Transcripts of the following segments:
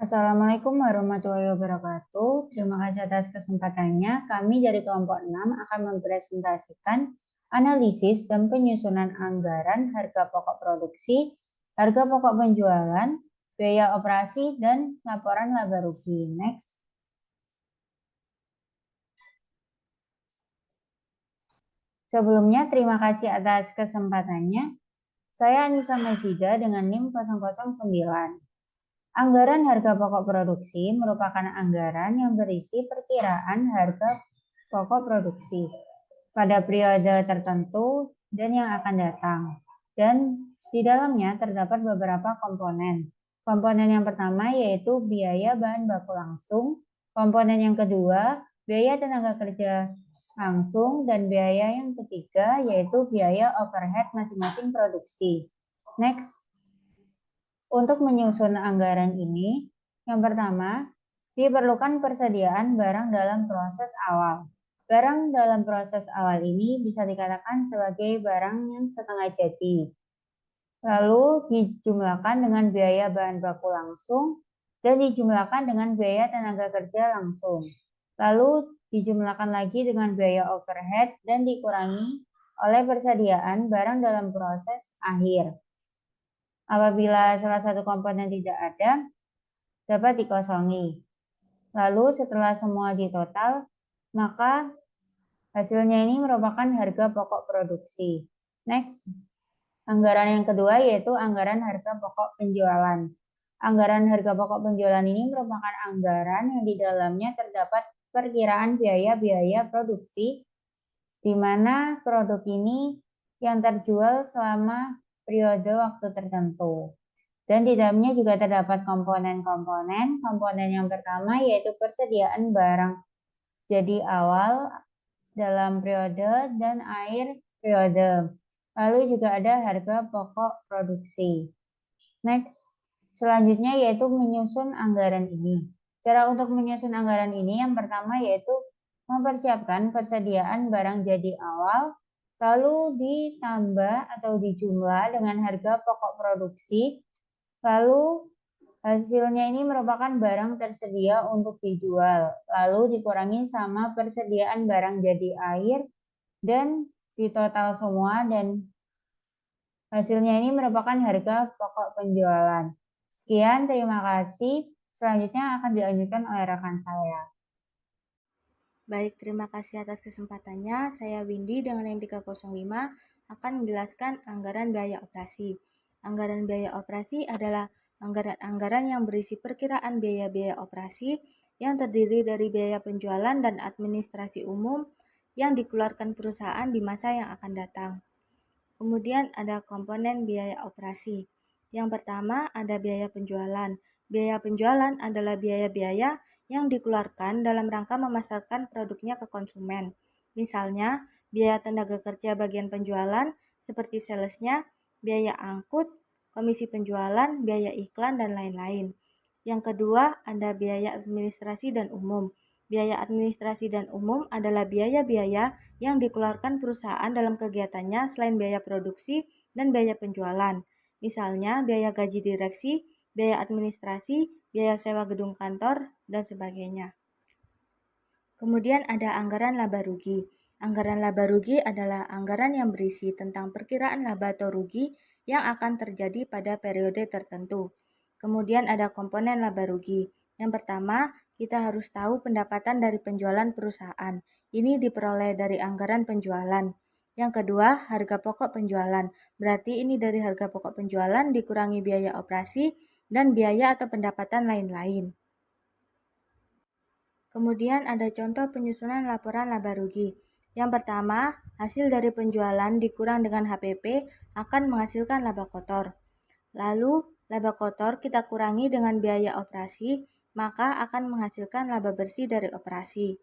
Assalamualaikum warahmatullahi wabarakatuh. Terima kasih atas kesempatannya. Kami dari kelompok 6 akan mempresentasikan analisis dan penyusunan anggaran harga pokok produksi, harga pokok penjualan, biaya operasi, dan laporan laba rugi. Next. Sebelumnya, terima kasih atas kesempatannya. Saya Anissa Majida dengan NIM 009. Anggaran harga pokok produksi merupakan anggaran yang berisi perkiraan harga pokok produksi pada periode tertentu dan yang akan datang. Dan di dalamnya terdapat beberapa komponen. Komponen yang pertama yaitu biaya bahan baku langsung, komponen yang kedua biaya tenaga kerja langsung, dan biaya yang ketiga yaitu biaya overhead masing-masing produksi. Next. Untuk menyusun anggaran ini, yang pertama, diperlukan persediaan barang dalam proses awal. Barang dalam proses awal ini bisa dikatakan sebagai barang yang setengah jadi. Lalu dijumlahkan dengan biaya bahan baku langsung dan dijumlahkan dengan biaya tenaga kerja langsung. Lalu dijumlahkan lagi dengan biaya overhead dan dikurangi oleh persediaan barang dalam proses akhir. Apabila salah satu komponen tidak ada, dapat dikosongi. Lalu setelah semua ditotal, maka hasilnya ini merupakan harga pokok produksi. Next, anggaran yang kedua yaitu anggaran harga pokok penjualan. Anggaran harga pokok penjualan ini merupakan anggaran yang di dalamnya terdapat perkiraan biaya-biaya produksi, di mana produk ini yang terjual selama periode waktu tertentu. Dan di dalamnya juga terdapat komponen-komponen. Komponen yang pertama yaitu persediaan barang jadi awal dalam periode dan akhir periode. Lalu juga ada harga pokok produksi. Next, selanjutnya yaitu menyusun anggaran ini. Cara untuk menyusun anggaran ini yang pertama yaitu mempersiapkan persediaan barang jadi awal, lalu ditambah atau dijumlah dengan harga pokok produksi. Lalu hasilnya ini merupakan barang tersedia untuk dijual. Lalu dikurangi sama persediaan barang jadi akhir dan ditotal semua dan hasilnya ini merupakan harga pokok penjualan. Sekian, terima kasih. Selanjutnya akan dilanjutkan oleh rekan saya. Baik, terima kasih atas kesempatannya. Saya Windy dengan NIM 305 akan menjelaskan anggaran biaya operasi. Anggaran biaya operasi adalah anggaran-anggaran yang berisi perkiraan biaya-biaya operasi yang terdiri dari biaya penjualan dan administrasi umum yang dikeluarkan perusahaan di masa yang akan datang. Kemudian ada komponen biaya operasi. Yang pertama ada biaya penjualan. Biaya penjualan adalah biaya-biaya yang dikeluarkan dalam rangka memasarkan produknya ke konsumen. Misalnya, biaya tenaga kerja bagian penjualan seperti salesnya, biaya angkut, komisi penjualan, biaya iklan, dan lain-lain. Yang kedua, ada biaya administrasi dan umum. Biaya administrasi dan umum adalah biaya-biaya yang dikeluarkan perusahaan dalam kegiatannya selain biaya produksi dan biaya penjualan. Misalnya, biaya gaji direksi, biaya administrasi, biaya sewa gedung kantor, dan sebagainya. Kemudian ada anggaran laba rugi. Anggaran laba rugi adalah anggaran yang berisi tentang perkiraan laba atau rugi yang akan terjadi pada periode tertentu. Kemudian ada komponen laba rugi. Yang pertama, kita harus tahu pendapatan dari penjualan perusahaan. Ini diperoleh dari anggaran penjualan. Yang kedua, harga pokok penjualan. Berarti ini dari harga pokok penjualan dikurangi biaya operasi dan biaya atau pendapatan lain-lain. Kemudian ada contoh penyusunan laporan laba rugi. Yang pertama, hasil dari penjualan dikurang dengan HPP akan menghasilkan laba kotor. Lalu, laba kotor kita kurangi dengan biaya operasi, maka akan menghasilkan laba bersih dari operasi.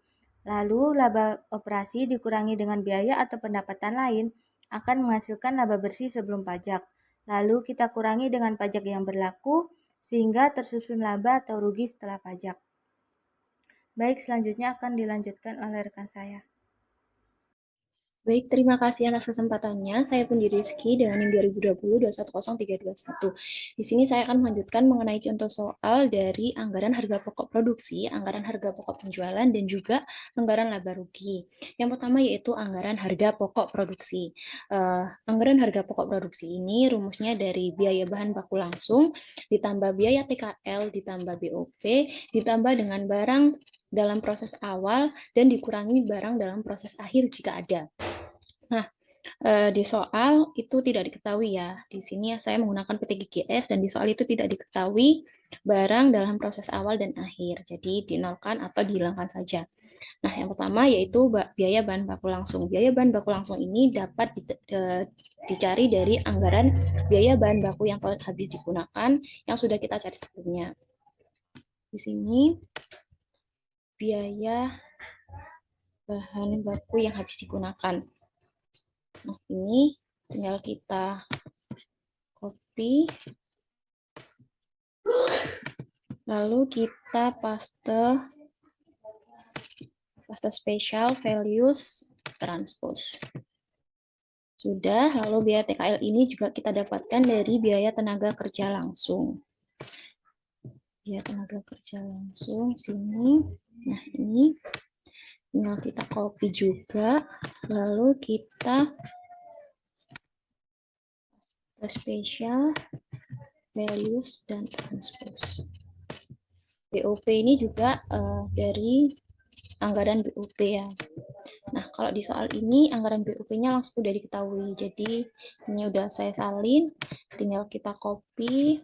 Lalu, laba operasi dikurangi dengan biaya atau pendapatan lain akan menghasilkan laba bersih sebelum pajak. Lalu, kita kurangi dengan pajak yang berlaku sehingga tersusun laba atau rugi setelah pajak. Baik, selanjutnya akan dilanjutkan oleh rekan saya. Baik, terima kasih atas kesempatannya. Saya Pundi Rizky dengan NIM 2020-210321. Di sini saya akan melanjutkan mengenai contoh soal dari anggaran harga pokok produksi, anggaran harga pokok penjualan, dan juga anggaran laba rugi. Yang pertama yaitu anggaran harga pokok produksi. Anggaran harga pokok produksi ini rumusnya dari biaya bahan baku langsung, ditambah biaya TKL, ditambah BOP, ditambah dengan barang dalam proses awal, dan dikurangi barang dalam proses akhir jika ada. Nah, di soal itu tidak diketahui ya. Di sini saya menggunakan PTGGS dan di soal itu tidak diketahui barang dalam proses awal dan akhir. Jadi dinolkan atau dihilangkan saja. Nah, yang pertama yaitu biaya bahan baku langsung. Biaya bahan baku langsung ini dapat dicari dari anggaran biaya bahan baku yang telah habis digunakan yang sudah kita cari sebelumnya. Di sini biaya bahan baku yang habis digunakan. Nah, ini tinggal kita copy, lalu kita paste spesial values transpose. Sudah, lalu biaya TKL ini juga kita dapatkan dari biaya tenaga kerja langsung. Biaya tenaga kerja langsung sini. Nah, ini tinggal kita copy juga, lalu kita spesial values dan transpose. BOP ini juga dari anggaran BOP ya. Nah, kalau di soal ini anggaran BOP-nya langsung sudah diketahui. Jadi ini udah saya salin, tinggal kita copy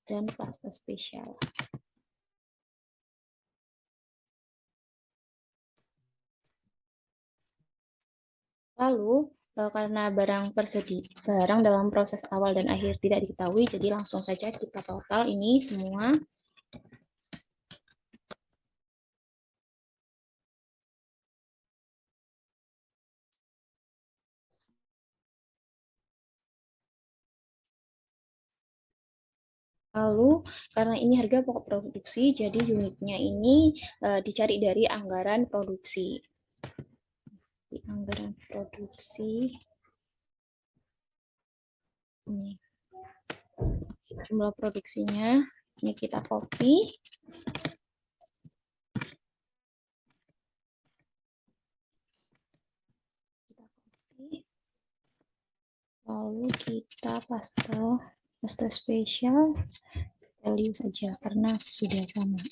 dan paste spesial. Lalu karena barang dalam proses awal dan akhir tidak diketahui, jadi langsung saja kita total ini semua. Lalu karena ini harga pokok produksi, jadi unitnya ini dicari dari anggaran produksi. Di anggaran produksi ini jumlah produksinya ini kita copy. Lalu kita paste spesial value saja karena sudah sama.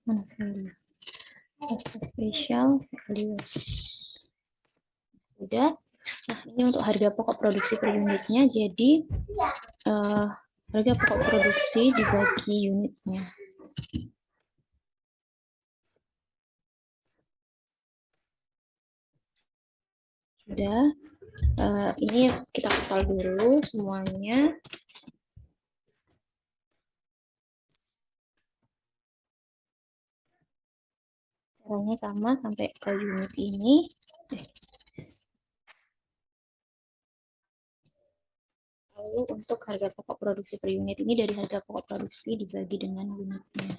Mana value? Paste spesial values. Sudah. Nah, ini untuk harga pokok produksi per unitnya. Jadi harga pokok produksi dibagi unitnya. Sudah. Ini kita total dulu semuanya. Caranya sama sampai ke unit ini. Lalu untuk harga pokok produksi per unit ini dari harga pokok produksi dibagi dengan unitnya.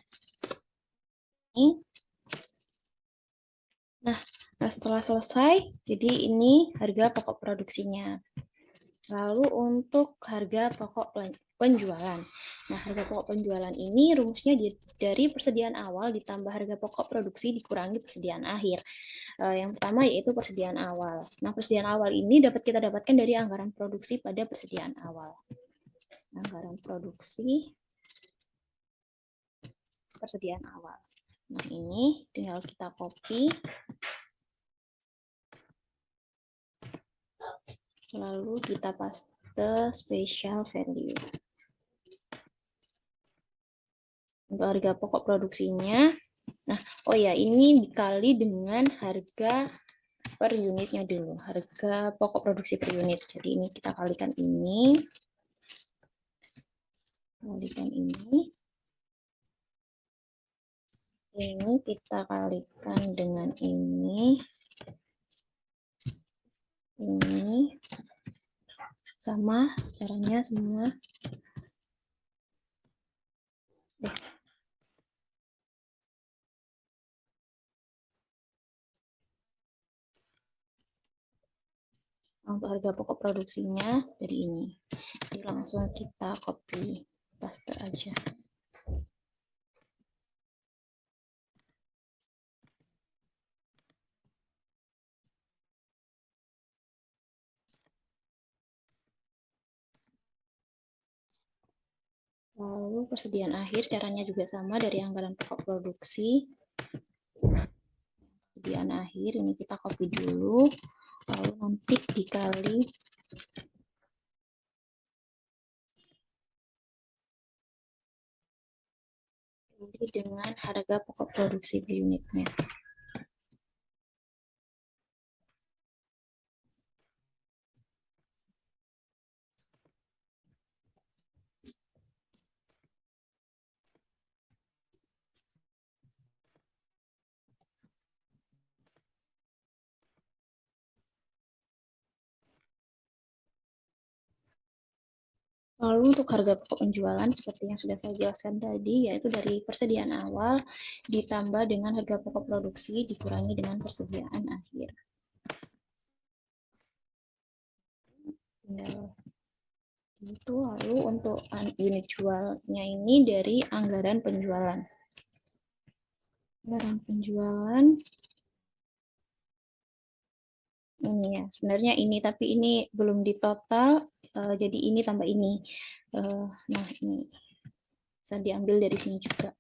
Nah, setelah selesai, jadi ini harga pokok produksinya. Lalu untuk harga pokok penjualan. Nah, harga pokok penjualan ini rumusnya dari persediaan awal ditambah harga pokok produksi dikurangi persediaan akhir. Yang pertama yaitu persediaan awal. Nah, persediaan awal ini dapat kita dapatkan dari anggaran produksi pada persediaan awal. Anggaran produksi persediaan awal. Nah, ini tinggal kita copy. Lalu kita paste spesial value. Untuk harga pokok produksinya, nah, oh ya, ini dikali dengan harga per unitnya dulu, harga pokok produksi per unit. Jadi ini kita kalikan ini, ini kita kalikan dengan ini sama caranya semua. Untuk harga pokok produksinya dari ini. Jadi langsung kita copy paste aja. Lalu persediaan akhir caranya juga sama dari anggaran pokok produksi. Persediaan akhir ini kita copy dulu, lalu nanti dikali dengan harga pokok produksi per unitnya. Lalu untuk harga pokok penjualan seperti yang sudah saya jelaskan tadi, yaitu dari persediaan awal ditambah dengan harga pokok produksi dikurangi dengan persediaan akhir. Tinggal itu. Lalu untuk unit jualnya ini dari anggaran penjualan. Anggaran penjualan ini ya, sebenarnya ini, tapi ini belum ditotal, jadi ini tambah ini. Nah, ini bisa diambil dari sini juga.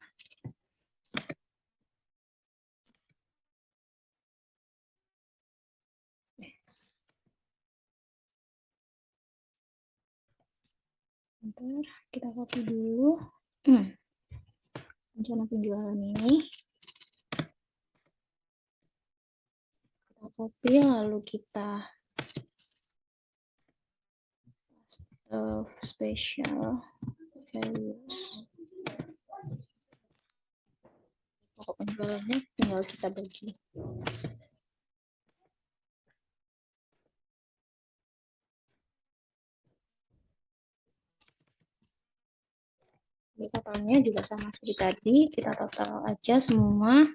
Bentar, kita copy dulu. Rencana penjualan ini. Kita copy, lalu kita special values. Pokok penjualannya tinggal kita bagi. Jadi totalnya juga sama seperti tadi, kita total aja semua.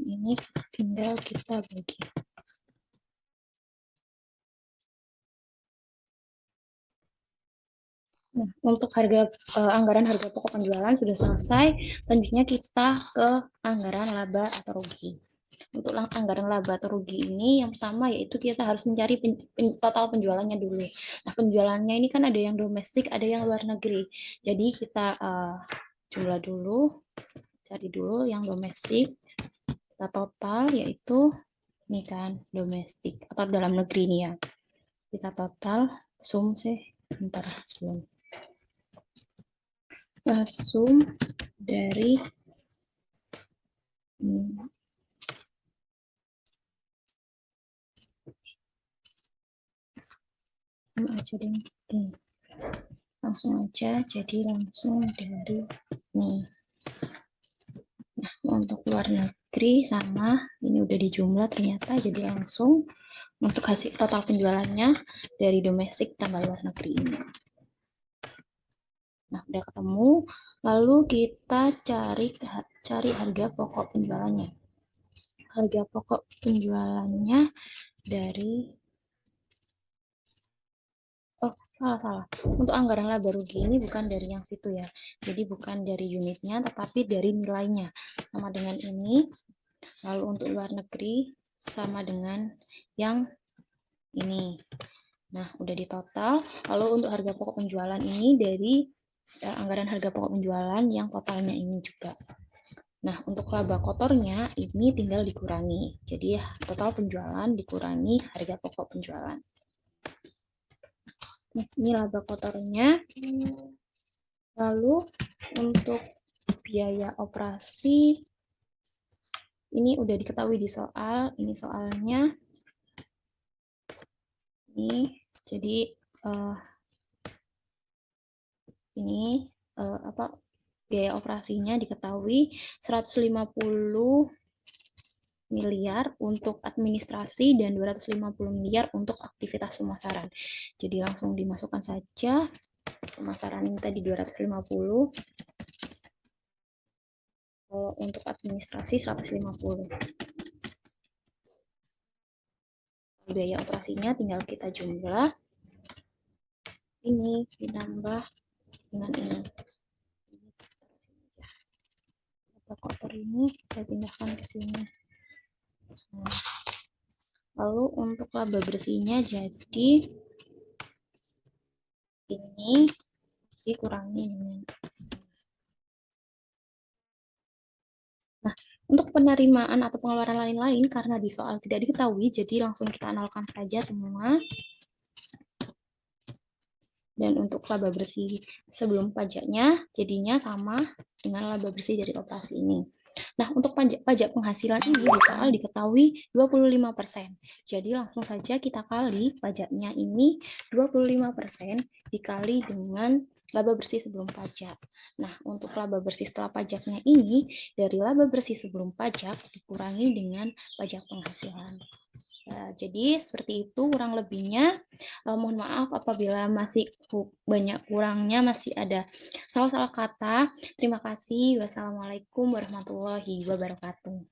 Ini tinggal kita bagi. Nah, untuk anggaran harga pokok penjualan sudah selesai. Selanjutnya kita ke anggaran laba atau rugi. Untuk anggaran laba atau rugi ini, yang pertama yaitu kita harus mencari total penjualannya dulu. Nah, penjualannya ini kan ada yang domestik, ada yang luar negeri. Jadi kita jumlah dulu, cari dulu yang domestik. Kita total yaitu ini kan domestik atau dalam negeri nih ya. Kita total sum sih, bentar sebelum sum dari aja deh, langsung aja, jadi langsung dari nih. Nah, untuk luar negeri sama, ini udah dijumlah ternyata, jadi langsung untuk hasil total penjualannya dari domestik tambah luar negeri ini. Nah, udah ketemu, lalu kita cari harga pokok penjualannya. Harga pokok penjualannya dari salah. Untuk anggaran laba rugi ini bukan dari yang situ ya. Jadi bukan dari unitnya, tetapi dari nilainya. Sama dengan ini. Lalu untuk luar negeri sama dengan yang ini. Nah, udah di total. Lalu untuk harga pokok penjualan ini dari anggaran harga pokok penjualan yang totalnya ini juga. Nah, untuk laba kotornya ini tinggal dikurangi. Jadi ya, total penjualan dikurangi harga pokok penjualan. Nah, ini laba kotornya. Lalu untuk biaya operasi ini udah diketahui di soal. Ini soalnya. Ini jadi ini biaya operasinya diketahui 150 miliar untuk administrasi dan 250 miliar untuk aktivitas pemasaran. Jadi langsung dimasukkan saja. Pemasaran ini tadi 250. Kalau untuk administrasi 150. Biaya operasinya tinggal kita jumlah. Ini ditambah dengan ini. Data kotor ini saya pindahkan ke sini. Nah, lalu untuk laba bersihnya jadi ini dikurangi dengan. Nah, untuk penerimaan atau pengeluaran lain-lain karena di soal tidak diketahui, jadi langsung kita nolkan saja semua. Dan untuk laba bersih sebelum pajaknya jadinya sama dengan laba bersih dari operasi ini. Nah, untuk pajak penghasilan ini di soal diketahui 25%. Jadi langsung saja kita kali pajaknya ini 25% dikali dengan laba bersih sebelum pajak. Nah, untuk laba bersih setelah pajaknya ini dari laba bersih sebelum pajak dikurangi dengan pajak penghasilan. Jadi seperti itu kurang lebihnya. Mohon maaf apabila masih banyak kurangnya, masih ada salah-salah kata. Terima kasih. Wassalamualaikum warahmatullahi wabarakatuh.